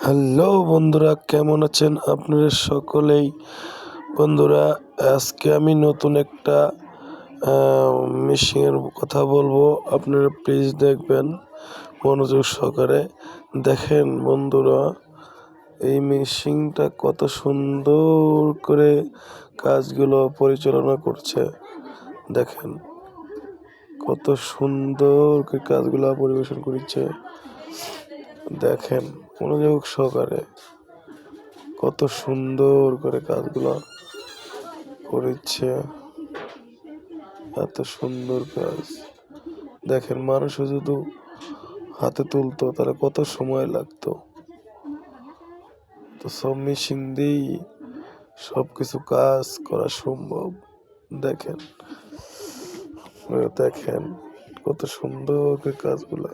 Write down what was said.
Hello বন্ধুরা, কেমন আছেন আপনারা সকলেই? বন্ধুরা, আজকে আমি নতুন একটা মেশিনের কথা বলবো। আপনারা প্লিজ দেখবেন মনোযোগ সহকারে। দেখেন বন্ধুরা, এই মেশিনটা কত সুন্দর করে কাজগুলো পরিচালনা করছে। দেখেন কত সুন্দর করে কাজগুলো পরিবেশন করছে। দেখেন মনোযোগ সহকারে কত সুন্দর করে কাজগুলো করেছে। এত সুন্দর কাজ দেখেন, মানুষ যদি হাতে তুলতো তাহলে কত সময় লাগতো। তো সব মেশিন দিয়েই সবকিছু কাজ করা সম্ভব। দেখেন দেখেন কত সুন্দর করে কাজগুলা